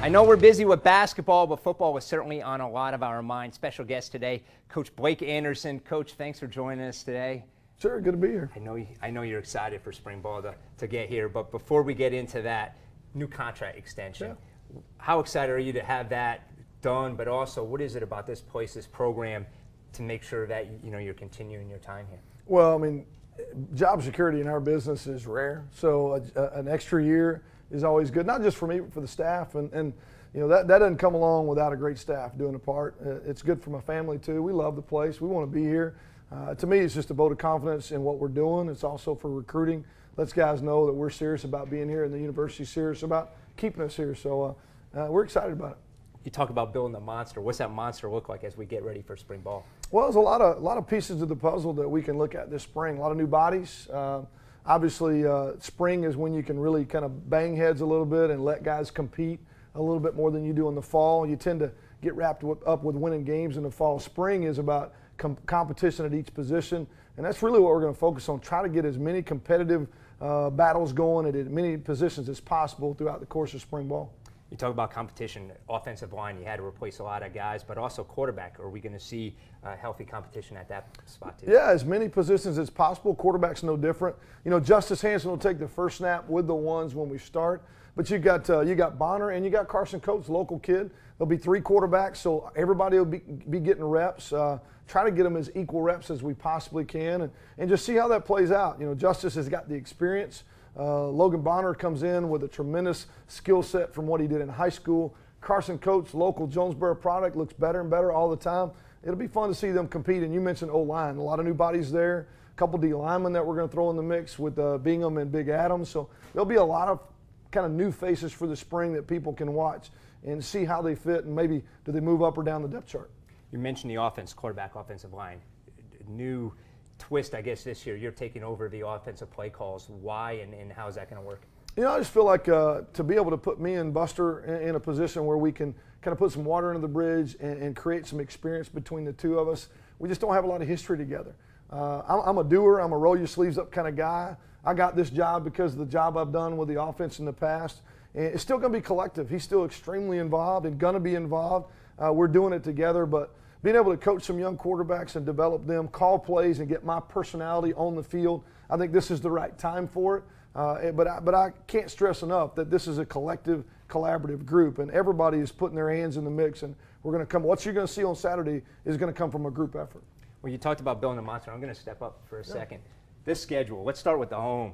I know we're busy with basketball, but football was certainly on a lot of our minds. Special guest today, Coach Blake Anderson. Coach, thanks for joining us today. Sure, good to be here. I know you're excited for spring ball to get here, but before we get into that, new contract extension. Yeah. How excited are you to have that done, but also what is it about this place, this program, to make sure that you're continuing your time here? Well, I mean, job security in our business is rare, so an extra year is always good, not just for me, but for the staff, and that doesn't come along without a great staff doing a part. It's good for my family too. We love the place. We want to be here. To me, it's just a vote of confidence in what we're doing. It's also for recruiting. Lets guys know that we're serious about being here, and the university's serious about keeping us here. So we're excited about it. You talk about building a monster. What's that monster look like as we get ready for spring ball? Well, there's a lot of pieces of the puzzle that we can look at this spring. A lot of new bodies. Obviously, spring is when you can really kind of bang heads a little bit and let guys compete a little bit more than you do in the fall. You tend to get wrapped up with winning games in the fall. Spring is about competition at each position, and that's really what we're going to focus on. Try to get as many competitive battles going at as many positions as possible throughout the course of spring ball. You talk about competition, offensive line, you had to replace a lot of guys, but also quarterback. Are we going to see healthy competition at that spot too? Yeah, as many positions as possible. Quarterback's no different. Justice Hanson will take the first snap with the ones when we start, but you got Bonner and you got Carson Coates, local kid. There'll be 3 quarterbacks, so everybody will be getting reps. Try to get them as equal reps as we possibly can, and just see how that plays out. Justice has got the experience. Logan Bonner comes in with a tremendous skill set from what he did in high school. Carson Coates, local Jonesboro product, looks better and better all the time. It'll be fun to see them compete. And you mentioned O-line, a lot of new bodies there. A couple D linemen that we're going to throw in the mix with Bingham and Big Adams. So there'll be a lot of kind of new faces for the spring that people can watch and see how they fit, and maybe do they move up or down the depth chart. You mentioned the offense, quarterback, offensive line. New twist, I guess, this year. You're taking over the offensive play calls. Why and how is that going to work? I just feel like to be able to put me and Buster in a position where we can kind of put some water under the bridge and create some experience between the two of us. We just don't have a lot of history together. I'm a doer. I'm a roll your sleeves up kind of guy. I got this job because of the job I've done with the offense in the past. And it's still going to be collective. He's still extremely involved and going to be involved. We're doing it together, but being able to coach some young quarterbacks and develop them, call plays, and get my personality on the field, I think this is the right time for it. But I can't stress enough that this is a collective, collaborative group, and everybody is putting their hands in the mix. And we're going to come. What you're going to see on Saturday is going to come from a group effort. Well, you talked about building a monster. I'm going to step up for a second. This schedule. Let's start with the home.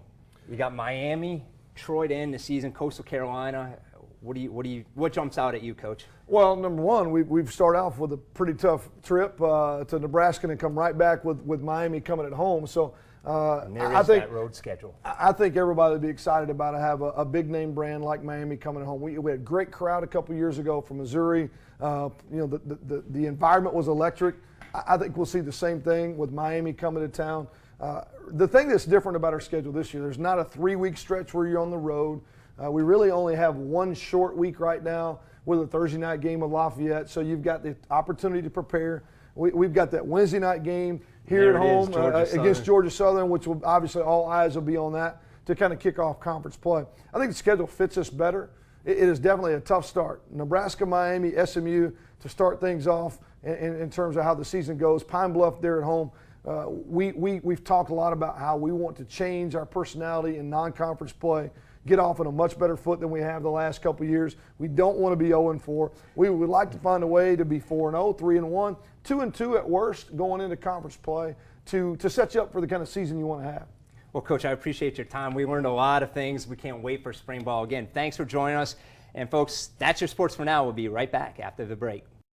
You got Miami, Troy to end the season, Coastal Carolina. What jumps out at you, Coach? Well, number one, we've started off with a pretty tough trip to Nebraska and come right back with Miami coming at home. So I think that road schedule. I think everybody would be excited about to have a big name brand like Miami coming at home. We had a great crowd a couple years ago from Missouri. The environment was electric. I think we'll see the same thing with Miami coming to town. The thing that's different about our schedule this year, there's not a 3-week stretch where you're on the road. We really only have one short week right now with a Thursday night game with Lafayette, so you've got the opportunity to prepare. We've got that Wednesday night game here at home against Georgia Southern, which will obviously all eyes will be on that to kind of kick off conference play. I think the schedule fits us better. It is definitely a tough start. Nebraska, Miami, SMU to start things off in terms of how the season goes. Pine Bluff there at home. We've talked a lot about how we want to change our personality in non-conference play, get off on a much better foot than we have the last couple of years. We don't want to be 0-4. We would like to find a way to be 4-0, 3-1, 2-2 at worst going into conference play to set you up for the kind of season you want to have. Well, Coach, I appreciate your time. We learned a lot of things. We can't wait for spring ball. Again, thanks for joining us. And, folks, that's your sports for now. We'll be right back after the break.